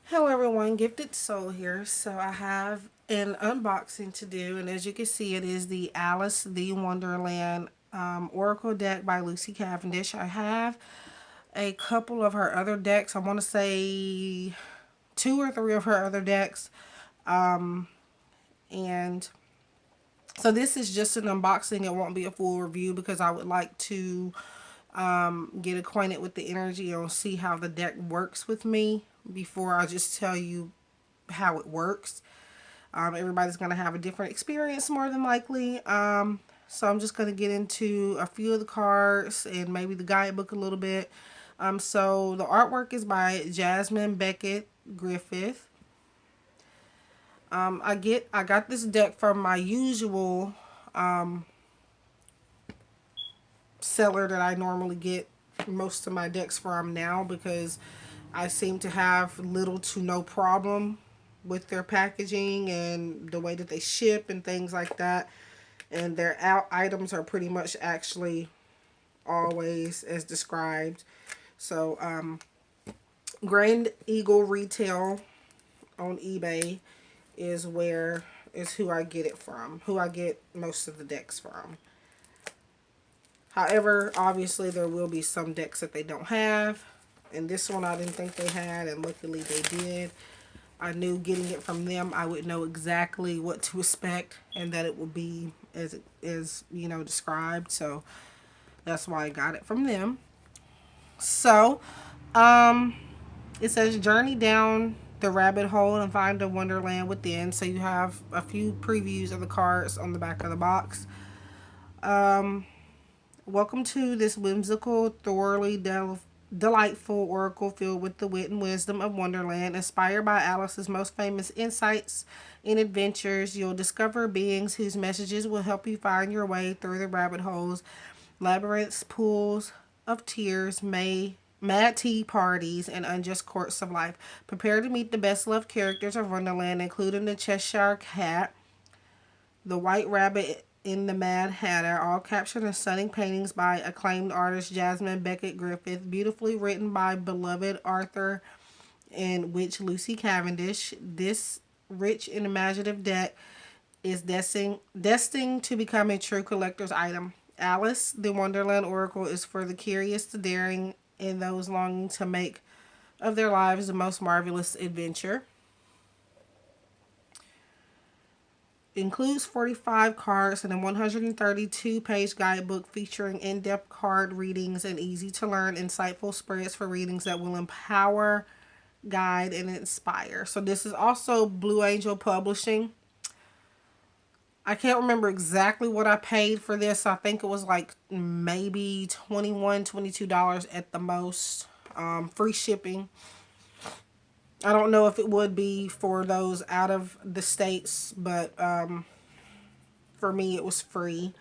Hello everyone, Gifted Soul here. So I have an unboxing to do, and as you can see, it is the Alice the Wonderland Oracle deck by Lucy Cavendish. I have a couple of her other decks. I want to say two or three of her other decks. And so this is just an unboxing. It won't be a full review because I would like to get acquainted with the energy and see how the deck works with me before I just tell you how it works. Everybody's going to have a different experience more than likely. So I'm just going to get into a few of the cards and maybe the guidebook a little bit. So the artwork is by Jasmine Beckett Griffith. I got this deck from my usual seller that I normally get most of my decks from now, because I seem to have little to no problem with their packaging and the way that they ship and things like that. And their items are pretty much actually always as described. So Grand Eagle Retail on eBay is who I get it from, who I get most of the decks from. However, obviously there will be some decks that they don't have, and this one I didn't think they had, and luckily they did. I knew getting it from them I would know exactly what to expect and that it would be as it is, described. So that's why I got it from them. So, it says journey down the rabbit hole and find a wonderland within. So you have a few previews of the cards on the back of the box. Welcome to this whimsical, thoroughly delightful oracle filled with the wit and wisdom of Wonderland. Inspired by Alice's most famous insights and adventures, you'll discover beings whose messages will help you find your way through the rabbit holes, labyrinths, pools of tears, mad tea parties, and unjust courts of life. Prepare to meet the best loved characters of Wonderland, including the Cheshire Cat, the White Rabbit, in the Mad Hatter, all captured in stunning paintings by acclaimed artist Jasmine Beckett Griffith, beautifully written by beloved Arthur and witch Lucy Cavendish. This rich and imaginative deck is destined to become a true collector's item. Alice, the Wonderland Oracle, is for the curious, the daring, and those longing to make of their lives the most marvelous adventure. Includes 45 cards and a 132-page guidebook featuring in-depth card readings and easy-to-learn, insightful spreads for readings that will empower, guide, and inspire. So this is also Blue Angel Publishing. I can't remember exactly what I paid for this. I think it was like maybe $21, $22 at the most. Free shipping. I don't know if it would be for those out of the states, but for me it was free.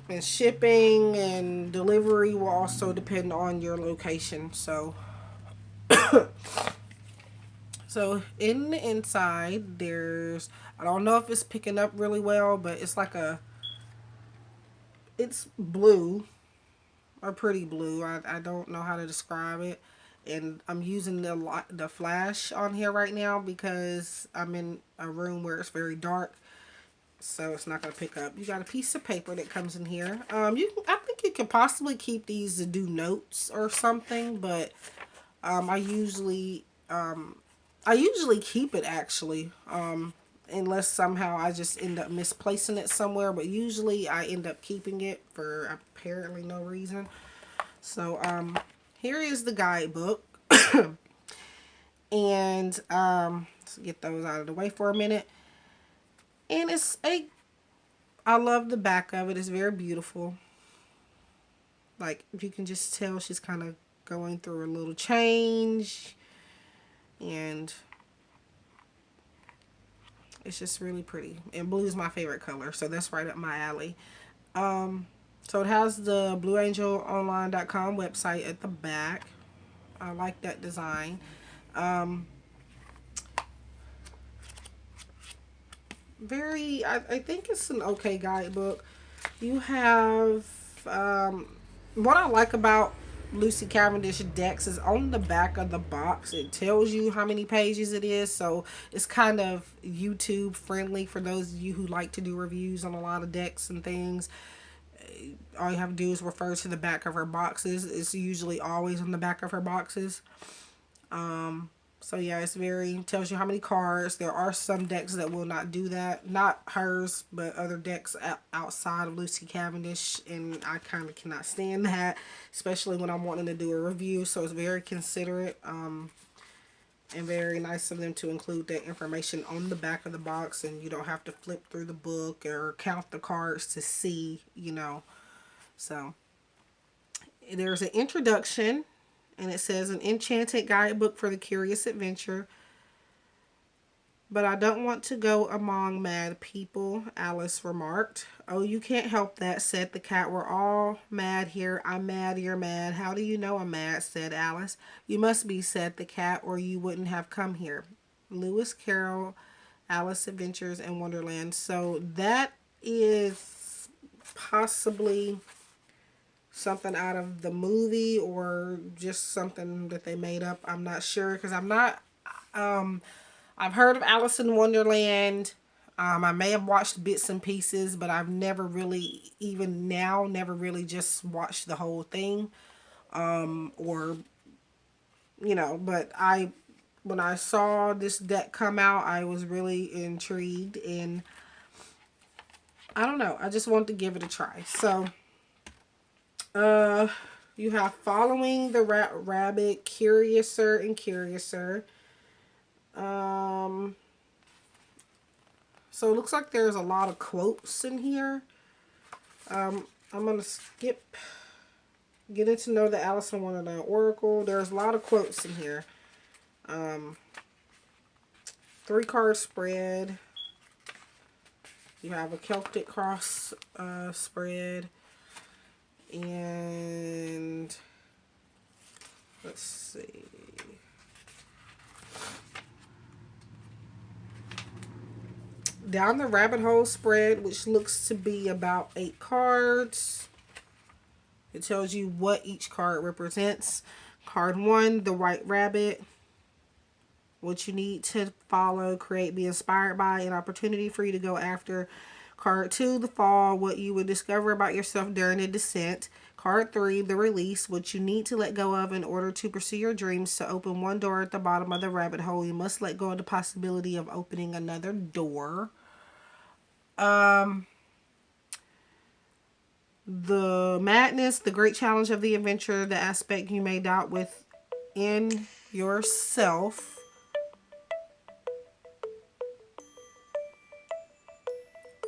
And shipping and delivery will also depend on your location. So in the inside there's, I don't know if it's picking up really well, but it's like it's blue, or pretty blue. I don't know how to describe it. And I'm using the flash on here right now because I'm in a room where it's very dark, so it's not going to pick up. You got a piece of paper that comes in here. I think you could possibly keep these to do notes or something, but I usually keep it actually, unless somehow I just end up misplacing it somewhere. But usually I end up keeping it for apparently no reason. So here is the guidebook. And let's get those out of the way for a minute. And I love the back of it. It's very beautiful. Like, if you can just tell, she's kind of going through a little change, and it's just really pretty. And blue is my favorite color, so that's right up my alley. So it has the blueangelonline.com website at the back. I like that design. I think it's an okay guidebook. You have, what I like about Lucy Cavendish decks is on the back of the box. It tells you how many pages it is, so it's kind of YouTube friendly for those of you who like to do reviews on a lot of decks and things. All you have to do is refer to the back of her boxes. It's usually always on the back of her boxes. So yeah, it's very, tells you how many cards. There are some decks that will not do that. Not hers, but other decks outside of Lucy Cavendish. And I kind of cannot stand that, especially when I'm wanting to do a review. So it's very considerate and very nice of them to include that information on the back of the box. And you don't have to flip through the book or count the cards to see, you know. So there's an introduction. And it says, an enchanted guidebook for the curious adventure. But I don't want to go among mad people, Alice remarked. Oh, you can't help that, said the cat. We're all mad here. I'm mad, you're mad. How do you know I'm mad, said Alice. You must be, said the cat, or you wouldn't have come here. Lewis Carroll, Alice Adventures in Wonderland. So that is possibly something out of the movie or just something that they made up. I'm not sure, because I'm not, I've heard of Alice in Wonderland. I may have watched bits and pieces, but I've never really, even now, never really just watched the whole thing. Or, you know, but when I saw this deck come out, I was really intrigued, and I don't know, I just wanted to give it a try. So, you have following the rabbit, curiouser and curiouser. So it looks like there's a lot of quotes in here. I'm going to skip getting to know the Alice in Wonderland Oracle. There's a lot of quotes in here. 3-card spread. You have a Celtic cross spread. And let's see. Down the rabbit hole spread, which looks to be about 8 cards. It tells you what each card represents. Card 1, the white rabbit. What you need to follow, create, be inspired by, an opportunity for you to go after. Card 2, the fall, what you would discover about yourself during the descent. Card 3, the release, what you need to let go of in order to pursue your dreams. To open one door at the bottom of the rabbit hole, you must let go of the possibility of opening another door. The madness, the great challenge of the adventure, the aspect you may doubt within yourself.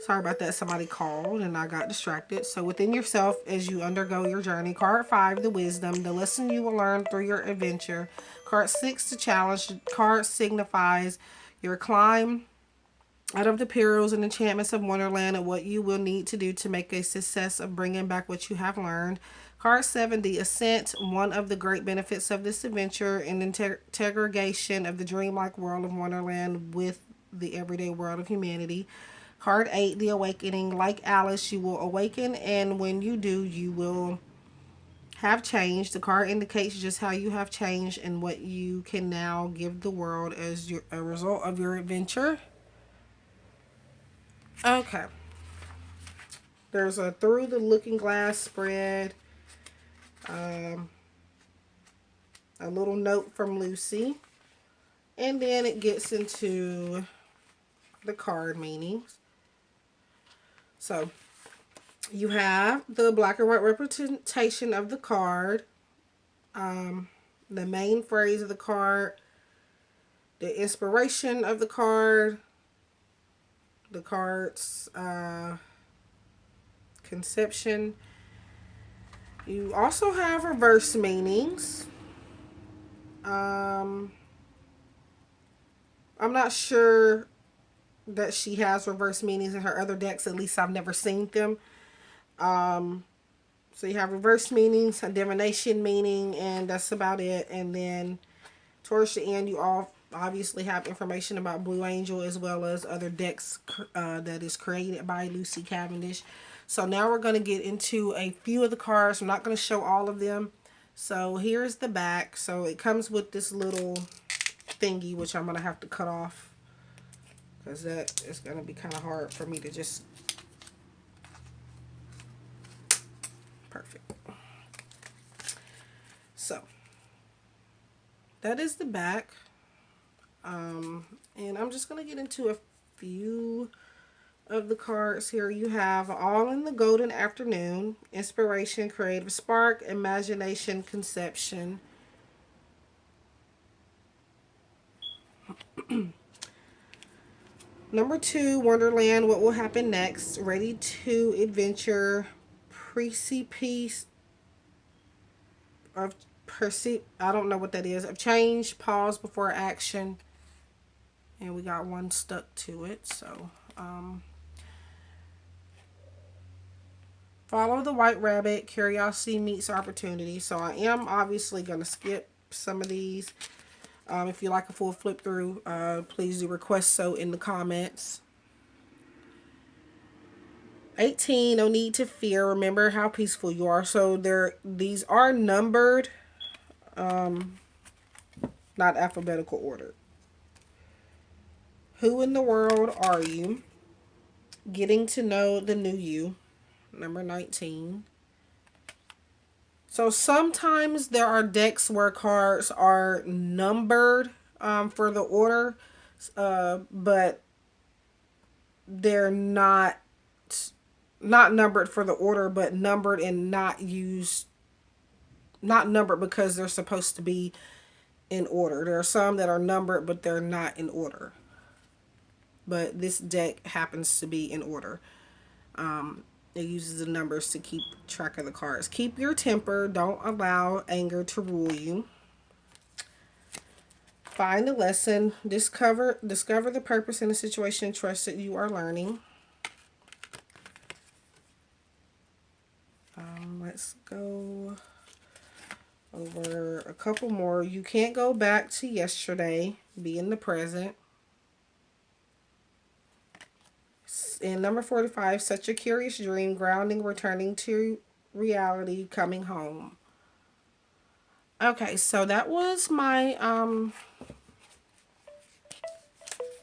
Sorry about that. Somebody called and I got distracted. So within yourself as you undergo your journey. Card 5, the wisdom, the lesson you will learn through your adventure. Card 6, the challenge. Card signifies your climb out of the perils and enchantments of Wonderland and what you will need to do to make a success of bringing back what you have learned. Card 7, the ascent, one of the great benefits of this adventure, and integration of the dreamlike world of Wonderland with the everyday world of humanity. Card 8, the awakening. Like Alice, you will awaken, and when you do, you will have changed. The card indicates just how you have changed and what you can now give the world as a result of your adventure. Okay. There's a through the looking glass spread. A little note from Lucy. And then it gets into the card meanings. So, you have the black and white representation of the card. The main phrase of the card. The inspiration of the card. The card's conception. You also have reverse meanings. I'm not sure that she has reverse meanings in her other decks. At least I've never seen them. So you have reverse meanings, a divination meaning, and that's about it. And then towards the end, you all obviously have information about Blue Angel as well as other decks that is created by Lucy Cavendish. So now we're going to get into a few of the cards. I'm not going to show all of them. So here's the back. So it comes with this little thingy, which I'm going to have to cut off, because that is going to be kind of hard for me to just... Perfect. So that is the back. And I'm just going to get into a few of the cards here. You have All in the Golden Afternoon, Inspiration, Creative Spark, Imagination, Conception. Number 2, Wonderland, What Will Happen Next, Ready to Adventure, Precipice of I don't know what that is, of Change, Pause Before Action, and we got one stuck to it. So Follow the White Rabbit, Curiosity Meets Opportunity. So I am obviously going to skip some of these. If you like a full flip through, please do request so in the comments. 18, No Need to Fear, Remember How Peaceful You Are. So these are numbered, not alphabetical order. Who in the World Are You? Getting to Know the New You, number 19. So sometimes there are decks where cards are numbered for the order, but they're not numbered for the order, but numbered and not numbered because they're supposed to be in order. There are some that are numbered, but they're not in order. But this deck happens to be in order. It uses the numbers to keep track of the cards. Keep your temper. Don't allow anger to rule you. Find the lesson. Discover the purpose in the situation. Trust that you are learning. Let's go over a couple more. You can't go back to yesterday. Be in the present. And number 45, Such a Curious Dream, Grounding, Returning to Reality, Coming Home. Okay, so that was my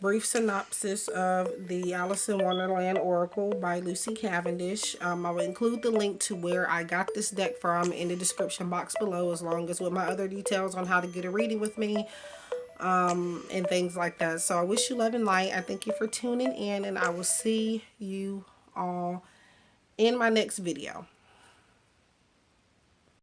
brief synopsis of the Alice in Wonderland Oracle by Lucy Cavendish. I will include the link to where I got this deck from in the description box below, as long as with my other details on how to get a reading with me. And things like that. So I wish you love and light. I thank you for tuning in, and I will see you all in my next video.